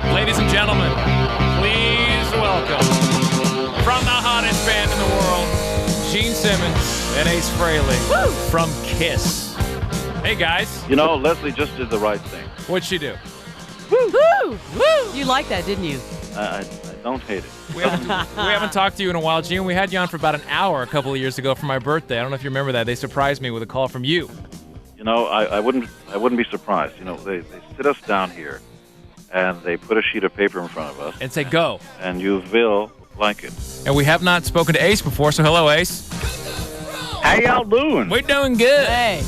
Ladies and gentlemen, please welcome, from the hottest band in the world, Gene Simmons and Ace Frehley from Kiss. Hey, guys. You know, Leslie just did the right thing. What'd she do? Woo! Woo! Woo! You liked that, didn't you? I don't hate it. We haven't talked to you in a while, Gene. We had you on for about an hour a couple of years ago for my birthday. I don't know if you remember that. They surprised me with a call from you. You know, I wouldn't be surprised. You know, they sit us down here, and they put a sheet of paper in front of us. And say, go. And you will like it. And we have not spoken to Ace before, so hello, Ace. How y'all doing? We're doing good. Hey.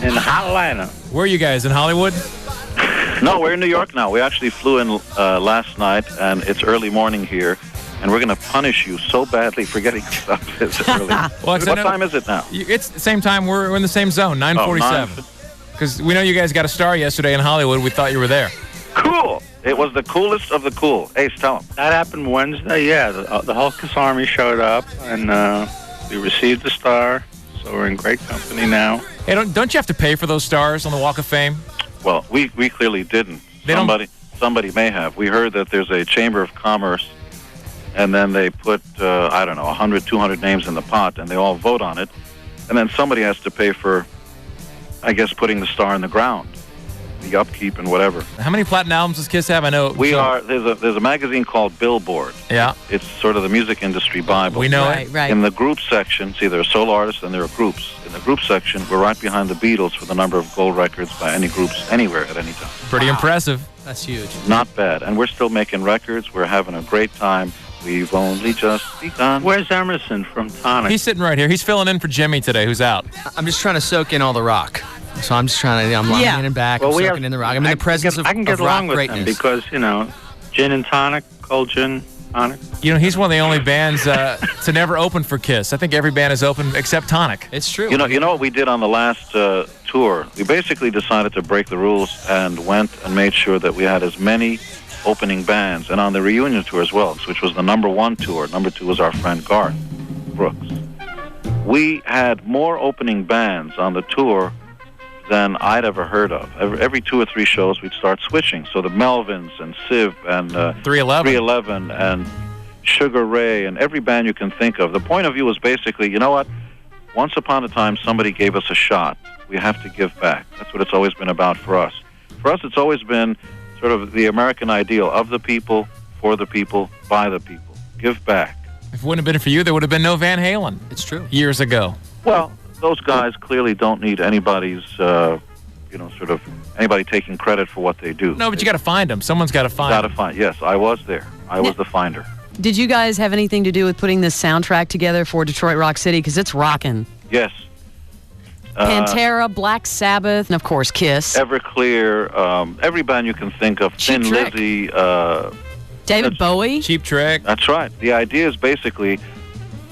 In Atlanta. Where are you guys, in Hollywood? No, we're in New York now. We actually flew in last night, and it's early morning here. And we're going to punish you so badly for getting stuff this early. Well, what time is it now? It's the same time. We're in the same zone, 9:47. Because we know you guys got a star yesterday in Hollywood. We thought you were there. Cool. It was the coolest of the cool. Ace, tell them. That happened Wednesday, yeah. The whole Kiss Army showed up, and we received the star, so we're in great company now. Hey, don't you have to pay for those stars on the Walk of Fame? Well, we clearly didn't. Somebody may have. We heard that there's a Chamber of Commerce, and then they put, 100, 200 names in the pot, and they all vote on it. And then somebody has to pay for, I guess, putting the star in the ground, the upkeep and whatever. How many platinum albums does Kiss have? I know. There's a magazine called Billboard. Yeah. It's sort of the music industry Bible. We know it. Right. In the group section, see, there are solo artists and there are groups. In the group section, we're right behind the Beatles for the number of gold records by any groups anywhere at any time. Pretty impressive. That's huge. Not bad. And we're still making records. We're having a great time. We've only just begun. Where's Emerson from Tonic? He's sitting right here. He's filling in for Jimmy today, who's out. I'm just trying to soak in all the rock. So I'm just trying to, I'm lying in back, I'm soaking in the rock. I'm in the presence of rock greatness. I can get along with him because, you know, gin and tonic, cold gin, tonic. You know, he's one of the only bands to never open for Kiss. I think every band is open except Tonic. It's true. You know what we did on the last tour? We basically decided to break the rules and went and made sure that we had as many opening bands, and on the reunion tour as well, which was the #1 tour. #2 was our friend Garth Brooks. We had more opening bands on the tour than I'd ever heard of. Every 2 or 3 shows, we'd start switching. So the Melvins and Civ and 311 and Sugar Ray and every band you can think of. The point of view was basically, you know what? Once upon a time, somebody gave us a shot. We have to give back. That's what it's always been about for us. For us, it's always been sort of the American ideal of the people, for the people, by the people. Give back. If it wouldn't have been for you, there would have been no Van Halen. It's true. Years ago. Well, those guys clearly don't need anybody's, anybody taking credit for what they do. No, but you got to find them. Someone's got to find them. Yes, I was there. I was the finder. Did you guys have anything to do with putting this soundtrack together for Detroit Rock City? Because it's rocking. Yes. Pantera, Black Sabbath, and of course Kiss. Everclear, every band you can think of. Cheap Thin Trick. Lizzy. David Bowie. Cheap Trick. That's right. The idea is basically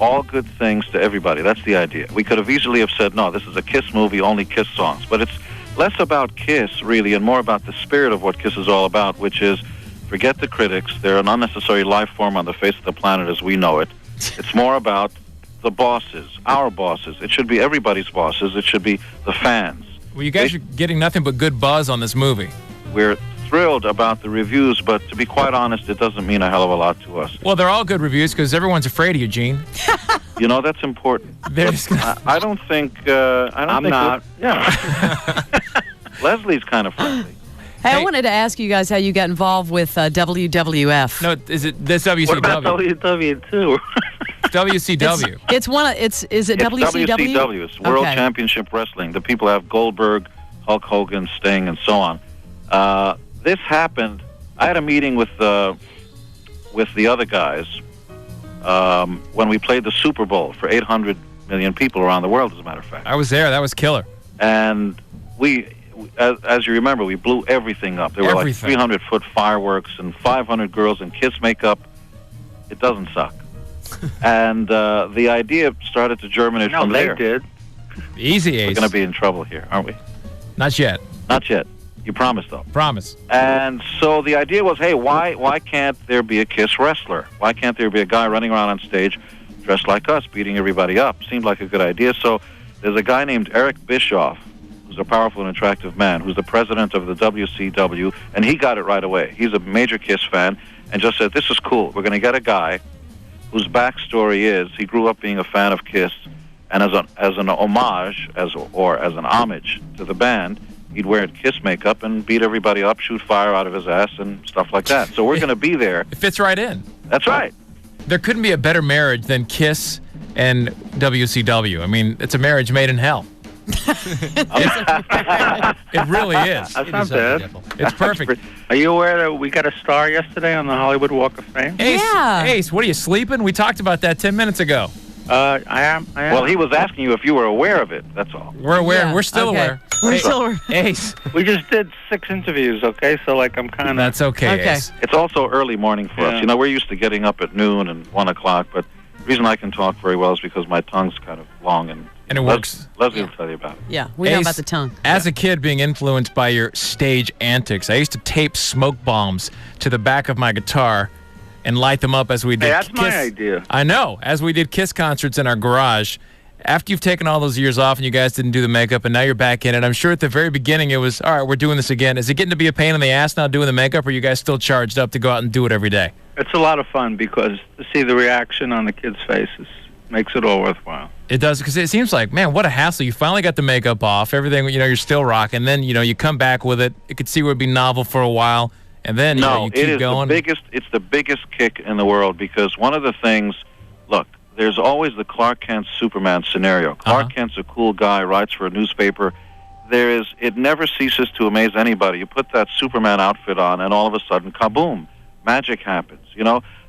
all good things to everybody. That's the idea. We could have easily have said, no, this is a Kiss movie, only Kiss songs. But it's less about Kiss, really, and more about the spirit of what Kiss is all about, which is forget the critics. They're an unnecessary life form on the face of the planet as we know it. It's more about the bosses, our bosses. It should be everybody's bosses. It should be the fans. Well, you guys are getting nothing but good buzz on this movie. We're thrilled about the reviews, but to be quite honest, it doesn't mean a hell of a lot to us. Well, they're all good reviews because everyone's afraid of you, Gene. You know, that's important. I don't think... I'm not. Yeah. Leslie's kind of friendly. Hey, I wanted to ask you guys how you got involved with WWF. No, is it this WCW? What about WW2? WCW. Is it WCW? WCW. It's World Championship Wrestling. The people have Goldberg, Hulk Hogan, Sting, and so on. This happened. I had a meeting with the other guys when we played the Super Bowl for 800 million people around the world, as a matter of fact. I was there. That was killer. And as you remember, we blew everything up. There were like 300-foot fireworks and 500 girls in Kiss makeup. It doesn't suck. And the idea started to germinate from there. No, they did. Easy, Ace. We're going to be in trouble here, aren't we? Not yet. Not yet. You promised, though. Promise. And so the idea was, hey, why can't there be a Kiss wrestler? Why can't there be a guy running around on stage dressed like us, beating everybody up? Seemed like a good idea. So there's a guy named Eric Bischoff, who's a powerful and attractive man, who's the president of the WCW, and he got it right away. He's a major Kiss fan, and just said, this is cool. We're going to get a guy whose backstory is he grew up being a fan of Kiss, and as an homage, as an homage to the band, he'd wear Kiss makeup and beat everybody up, shoot fire out of his ass, and stuff like that. So we're going to be there. It fits right in. That's right. There couldn't be a better marriage than Kiss and WCW. I mean, it's a marriage made in hell. It really is. That's not bad. It's perfect. Are you aware that we got a star yesterday on the Hollywood Walk of Fame? Ace, what are you, sleeping? We talked about that 10 minutes ago. I am. Well, he was asking you if you were aware of it. That's all. We're aware. Yeah, We're still aware. We're still aware. Ace. We just did 6 interviews, okay? So, like, I'm kind of... That's okay, Okay. Ace. It's also early morning for us. You know, we're used to getting up at noon and 1 o'clock, but the reason I can talk very well is because my tongue's kind of long, and it works. Leslie will tell you about it. Yeah, we know Ace, about the tongue. As a kid, being influenced by your stage antics, I used to tape smoke bombs to the back of my guitar and light them up as we did Hey, that's Kiss. my idea. I know. As we did Kiss concerts in our garage. After you've taken all those years off and you guys didn't do the makeup and now you're back in it, I'm sure at the very beginning it was, all right, we're doing this again. Is it getting to be a pain in the ass now doing the makeup, or are you guys still charged up to go out and do it every day? It's a lot of fun because to see the reaction on the kids' faces makes it all worthwhile. It does, because it seems like, man, what a hassle. You finally got the makeup off, everything, you're still rocking. Then, you come back with it. It could see where it'd be novel for a while. And then, you keep going. It's the biggest kick in the world, because one of the things, look, there's always the Clark Kent Superman scenario. Clark Kent's a cool guy, writes for a newspaper. It never ceases to amaze anybody. You put that Superman outfit on, and all of a sudden, kaboom, magic happens.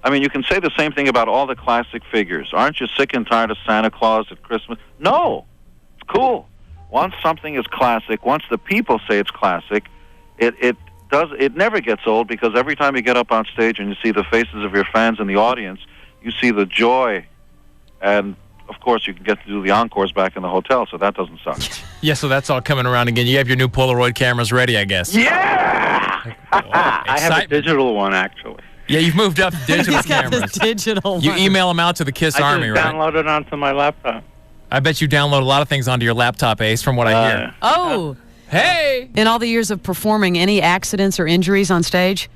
I mean, you can say the same thing about all the classic figures. Aren't you sick and tired of Santa Claus at Christmas? No, it's cool. Once something is classic, once the people say it's classic, it never gets old, because every time you get up on stage and you see the faces of your fans in the audience, you see the joy, and of course you can get to do the encores back in the hotel, so that doesn't suck. Yeah, so that's all coming around again. You have your new Polaroid cameras ready, I guess. Yeah! I have a digital one, actually. Yeah, you've moved up to digital He's got cameras. this digital one. You email them out to the Kiss Army, right? I just downloaded it onto my laptop. I bet you download a lot of things onto your laptop, Ace, from what I hear. Oh. Hey! In all the years of performing, any accidents or injuries on stage?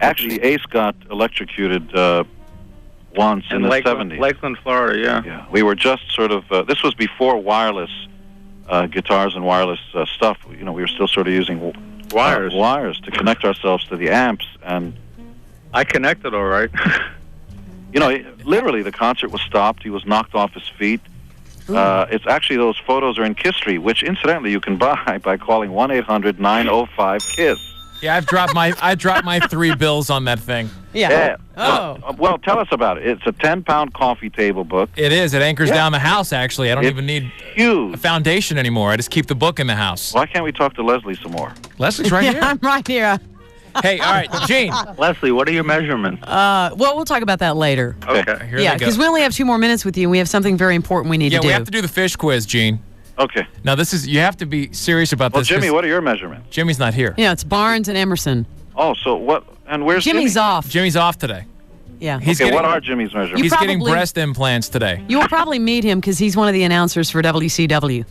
Actually, Ace got electrocuted once in the 70s. Lakeland, Florida, yeah. Yeah, we were just sort of, this was before wireless guitars and wireless stuff. We were still sort of using wires to connect ourselves to the amps, and I connected all right. Literally the concert was stopped. He was knocked off his feet. It's actually, those photos are in Kisstory, which incidentally you can buy by calling 1-800-905-KISS. Yeah, I dropped my $3 on that thing. Yeah. Well, tell us about it. It's a 10-pound coffee table book. It is. It anchors down the house, actually. I don't even need huge. A foundation anymore. I just keep the book in the house. Why can't we talk to Leslie some more? Leslie's right here. I'm right here. Hey, all right, Gene. Leslie, what are your measurements? Well, we'll talk about that later. Okay. Here Yeah, they go. because we only have 2 more minutes with you, and we have something very important we need to do. Yeah, we have to do the fish quiz, Gene. Okay. Now, you have to be serious about Well, this. Jimmy, what are your measurements? Jimmy's not here. Yeah, it's Barnes and Emerson. Oh, so what? And where's Jimmy's Jimmy? off. Jimmy's off today. Yeah. What are Jimmy's measurements? He's getting breast implants today. You will probably meet him because he's one of the announcers for WCW.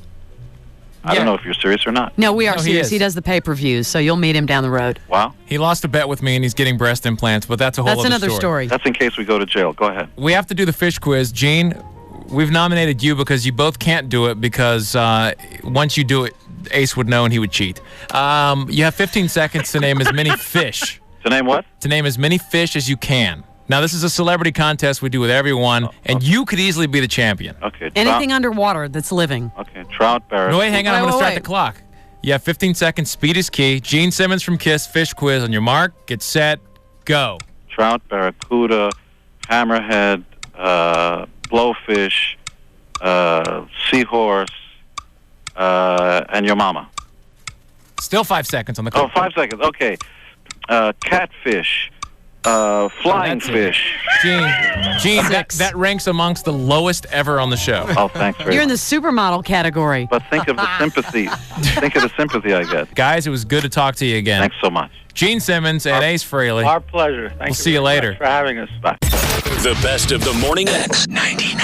I don't know if you're serious or not. No, we are No, he serious. is. He does the pay-per-views, so you'll meet him down the road. Wow. He lost a bet with me, and he's getting breast implants, but that's a whole That's other another story. That's in case we go to jail. Go ahead. We have to do the fish quiz. Gene, we've nominated you because you both can't do it, because once you do it, Ace would know and he would cheat. You have 15 seconds to name as many fish. To name what? To name as many fish as you can. Now, this is a celebrity contest we do with everyone, and you could easily be the champion. Okay. Anything underwater that's living. Okay. Trout, barracuda. No, wait, hang on. I'm going to start wait. the clock. You have 15 seconds. Speed is key. Gene Simmons from Kiss, fish quiz. On your mark, get set, go. Trout, barracuda, hammerhead, blowfish, seahorse, and your mama. Still 5 seconds on the Oh, clock. 5 seconds. Okay. Catfish, flying That's it. fish. Gene, that ranks amongst the lowest ever on the show. Oh, thanks very You're in much. the supermodel category. But think of the sympathy. Think of the sympathy I get. Guys, it was good to talk to you again. Thanks so much. Gene Simmons and Ace Frehley. Our pleasure. Thank We'll you see you very later. much for having us. Bye. The best of the Morning X 99.